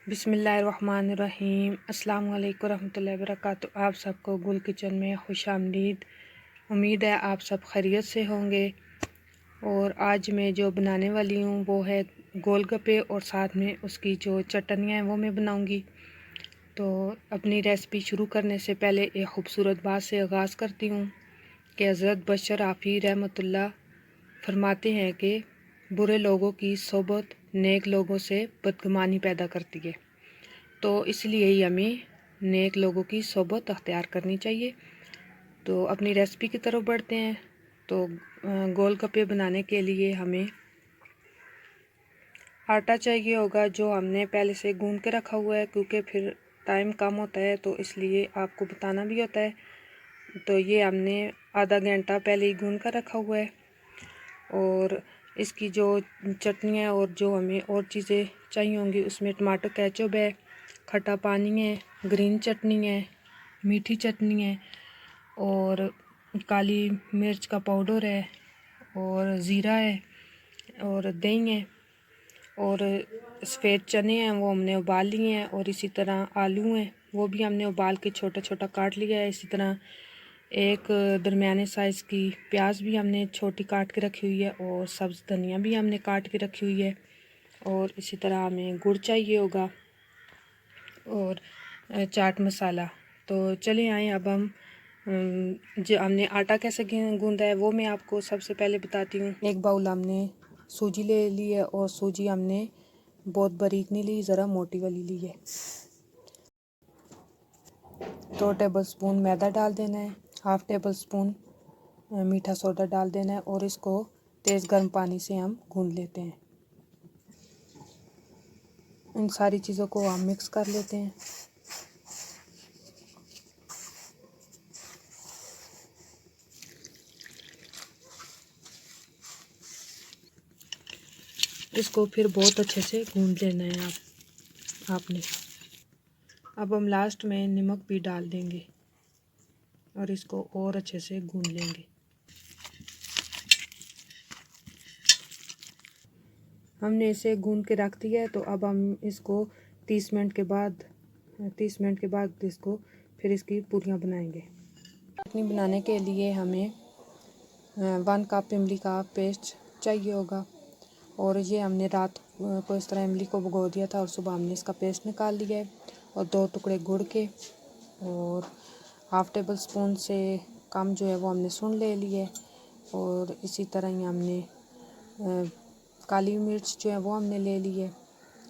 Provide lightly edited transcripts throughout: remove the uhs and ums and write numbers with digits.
बिस्मिल्लाहिर्रहमानिर्रहीम। अस्सलाम वालेकुम रहमतुल्लाहि वबरकातुहू। आप सबको गुल किचन में खुशामदीद। उम्मीद है आप सब खैरियत से होंगे। और आज मैं जो बनाने वाली हूँ वो है गोलगप्पे, और साथ में उसकी जो चटनियाँ हैं वो मैं बनाऊँगी। तो अपनी रेसिपी शुरू करने से पहले एक ख़ूबसूरत बात से आगाज़ करती हूँ कि हज़रत बशर आफ़ी रहमतुल्लाह फरमाते हैं कि बुरे लोगों की सोबत नेक लोगों से बदगुमानी पैदा करती है। तो इसलिए ही हमें नेक लोगों की सोबत अख्तियार करनी चाहिए। तो अपनी रेसिपी की तरफ बढ़ते हैं। तो गोलगप्पे बनाने के लिए हमें आटा चाहिए होगा, जो हमने पहले से गूंद के रखा हुआ है, क्योंकि फिर टाइम कम होता है तो इसलिए आपको बताना भी होता है। तो ये हमने आधा घंटा पहले ही गूंद कर रखा हुआ है। और इसकी जो चटनी है और जो हमें और चीज़ें चाहिए होंगी, उसमें टमाटर केचप है, खट्टा पानी है, ग्रीन चटनी है, मीठी चटनी है, और काली मिर्च का पाउडर है, और ज़ीरा है, और दही है, और सफ़ेद चने हैं वो हमने उबाल लिए हैं, और इसी तरह आलू हैं वो भी हमने उबाल के छोटा छोटा काट लिया है। इसी तरह एक दरमियाने साइज़ की प्याज भी हमने छोटी काट के रखी हुई है, और सब्ज़ धनिया भी हमने काट के रखी हुई है। और इसी तरह हमें गुड़ चाहिए होगा, और चाट मसाला। तो चलिए आए, अब हम जो हमने आटा कैसे गूंदा है वो मैं आपको सबसे पहले बताती हूँ। एक बाउल हमने सूजी ले ली है, और सूजी हमने बहुत बारीक नहीं ली, ज़रा मोटी वाली ली है। 2 टेबलस्पून मैदा डाल देना है, हाफ़ टेबल स्पून मीठा सोडा डाल देना है, और इसको तेज़ गर्म पानी से हम गूंद लेते हैं। इन सारी चीज़ों को हम मिक्स कर लेते हैं। इसको फिर बहुत अच्छे से गूंद लेना है आपने। अब हम लास्ट में नमक भी डाल देंगे, और इसको और अच्छे से गूंद लेंगे। हमने इसे गूंद के रख दिया है। तो अब हम इसको 30 मिनट के बाद इसको फिर इसकी पूरियाँ बनाएंगे। चटनी बनाने के लिए हमें 1 कप इमली का पेस्ट चाहिए होगा, और ये हमने रात को इस तरह इमली को भिगो दिया था, और सुबह हमने इसका पेस्ट निकाल लिया है। और 2 टुकड़े गुड़ के, और हाफ़ टेबल स्पून से कम जो है वो हमने सूंड ले लिए। और इसी तरह ही हमने काली मिर्च जो है वो हमने ले ली है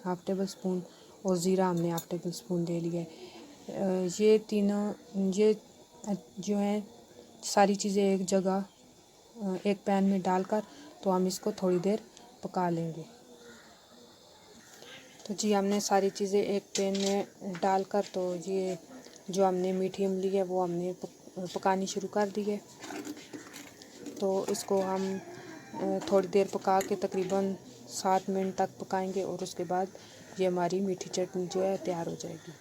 हाफ़ टेबल स्पून, और ज़ीरा हमने हाफ़ टेबल स्पून ले लिया है। ये तीनों ये जो है सारी चीज़ें एक जगह एक पैन में डालकर तो हम इसको थोड़ी देर पका लेंगे। तो जी हमने सारी चीज़ें एक पैन में डालकर तो ये जो हमने मीठी इमली है वो हमने पकानी शुरू कर दी है। तो इसको हम थोड़ी देर पका के तकरीबन 7 मिनट तक पकाएंगे, और उसके बाद ये हमारी मीठी चटनी जो है तैयार हो जाएगी।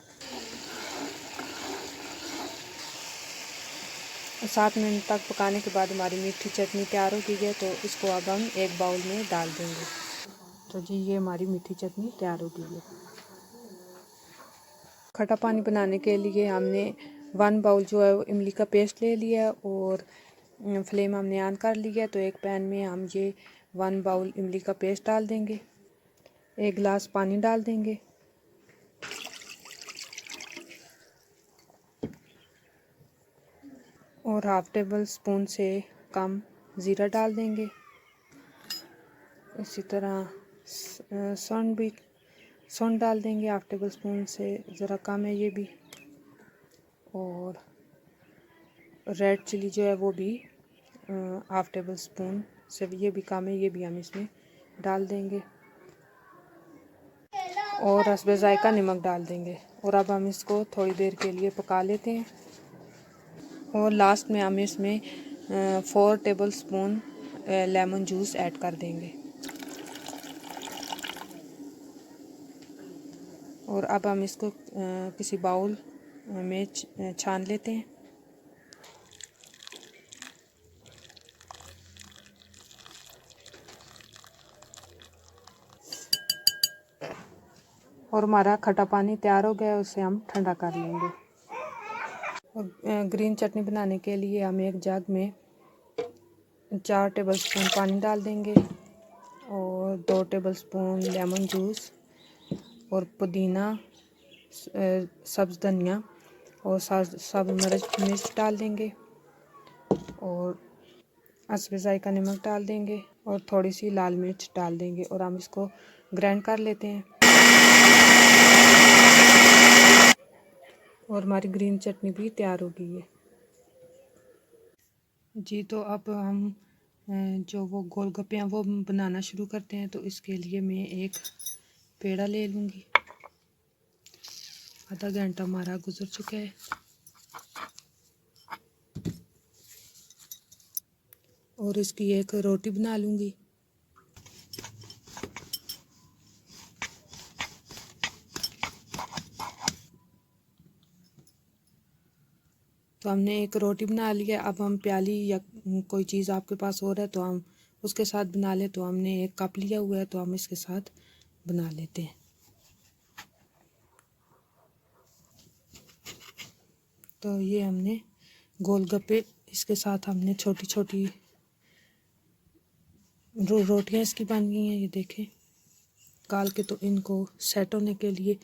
7 मिनट तक पकाने के बाद हमारी मीठी चटनी तैयार हो गई है। तो इसको अब हम एक बाउल में डाल देंगे। तो जी ये हमारी मीठी चटनी तैयार हो गई है। खट्टा पानी बनाने के लिए हमने 1 बाउल जो है वो इमली का पेस्ट ले लिया है, और फ्लेम हमने ऑन कर लिया है। तो एक पैन में हम ये 1 बाउल इमली का पेस्ट डाल देंगे, 1 गिलास पानी डाल देंगे, और हाफ़ टेबल स्पून से कम ज़ीरा डाल देंगे। इसी तरह सौंठ डाल देंगे, हाफ़ टेबल स्पून से ज़रा कम है ये भी। और रेड चिली जो है वो भी हाफ़ टेबल स्पून से ये भी कम है, ये भी हम इसमें डाल देंगे, और हस्बे ज़ायक़ा नमक डाल देंगे। और अब हम इसको थोड़ी देर के लिए पका लेते हैं। और लास्ट में हम इसमें 4 table spoon lemon juice add कर देंगे। और अब हम इसको किसी बाउल में छान लेते हैं। और हमारा खट्टा पानी तैयार हो गया है, उसे हम ठंडा कर लेंगे। और ग्रीन चटनी बनाने के लिए हम एक जग में 4 टेबलस्पून पानी डाल देंगे और 2 टेबलस्पून लेमन जूस और पुदीना, सब्ज़ धनिया और सब्ज़ मिर्च डाल देंगे और हस्बे ज़ायक़ा नमक डाल देंगे और थोड़ी सी लाल मिर्च डाल देंगे और हम इसको ग्राइंड कर लेते हैं। और हमारी ग्रीन चटनी भी तैयार हो गई है जी। तो अब हम जो वो गोलगप्पे हैं वो बनाना शुरू करते हैं। तो इसके लिए मैं एक पेड़ा ले लूँगी। आधा घंटा हमारा गुजर चुका है और इसकी एक रोटी बना लूँगी। तो हमने एक रोटी बना ली है। अब हम प्याली या कोई चीज़ आपके पास और है तो हम उसके साथ बना ले। तो हमने एक कप लिया हुआ है तो हम इसके साथ बना लेते हैं। तो ये हमने गोलगप्पे इसके साथ हमने छोटी छोटी रोटियां इसकी बन गई हैं। ये देखें काल के। तो इनको सेट होने के लिए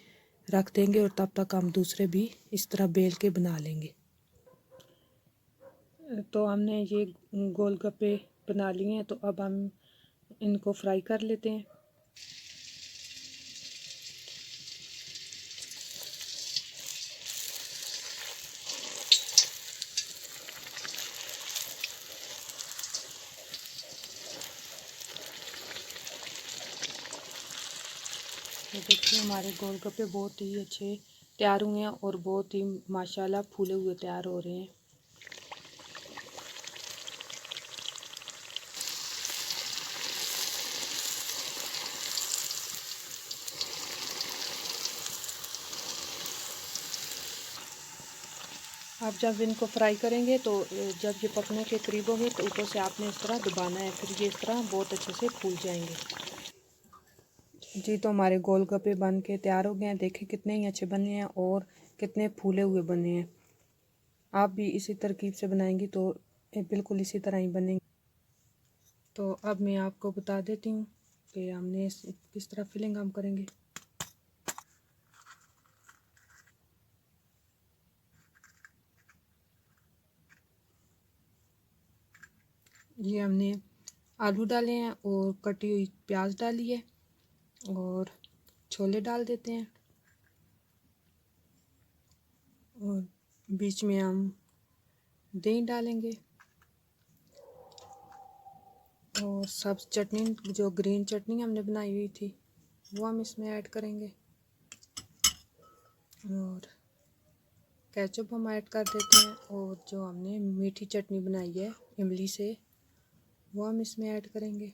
रख देंगे और तब तक हम दूसरे भी इस तरह बेल के बना लेंगे। तो हमने ये गोलगप्पे बना लिए हैं तो अब हम इनको फ्राई कर लेते हैं। तो देखिए हमारे गोलगप्पे बहुत ही अच्छे तैयार हुए हैं और बहुत ही माशाल्लाह फूले हुए तैयार हो रहे हैं। आप जब इनको फ्राई करेंगे तो जब ये पकने के करीब होंगे तो ऊपर से आपने इस तरह दबाना है, फिर ये इस तरह बहुत अच्छे से फूल जाएंगे जी। तो हमारे गोलगप्पे बन के तैयार हो गए हैं। देखें कितने ही अच्छे बने हैं और कितने फूले हुए बने हैं। आप भी इसी तरकीब से बनाएंगी तो बिल्कुल इसी तरह ही बनेंगे। तो अब मैं आपको बता देती हूँ कि हमने किस तरह फिलिंग हम करेंगे। ये हमने आलू डाले हैं और कटी हुई प्याज डाली है और छोले डाल देते हैं और बीच में हम दही डालेंगे और सब्ज़ चटनी जो ग्रीन चटनी हमने बनाई हुई थी वो हम इसमें ऐड करेंगे और केचप हम ऐड कर देते हैं और जो हमने मीठी चटनी बनाई है इमली से वो हम इसमें ऐड करेंगे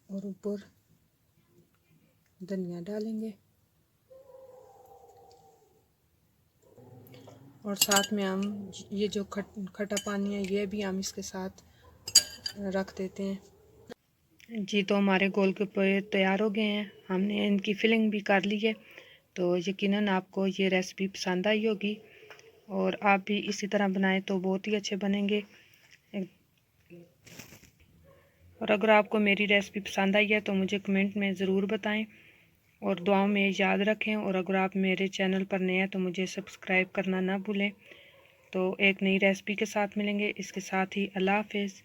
और ऊपर धनिया डालेंगे और साथ में हम ये जो खट्टा पानी है ये भी हम इसके साथ रख देते हैं जी। तो हमारे गोलगप्पे तैयार हो गए हैं। हमने इनकी फिलिंग भी कर ली है। तो यकीनन आपको ये रेसिपी पसंद आई होगी और आप भी इसी तरह बनाएं तो बहुत ही अच्छे बनेंगे। और अगर आपको मेरी रेसिपी पसंद आई है तो मुझे कमेंट में ज़रूर बताएं और दुआओं में याद रखें। और अगर आप मेरे चैनल पर नए हैं तो मुझे सब्सक्राइब करना ना भूलें। तो एक नई रेसिपी के साथ मिलेंगे। इसके साथ ही अल्लाह हाफ़िज़।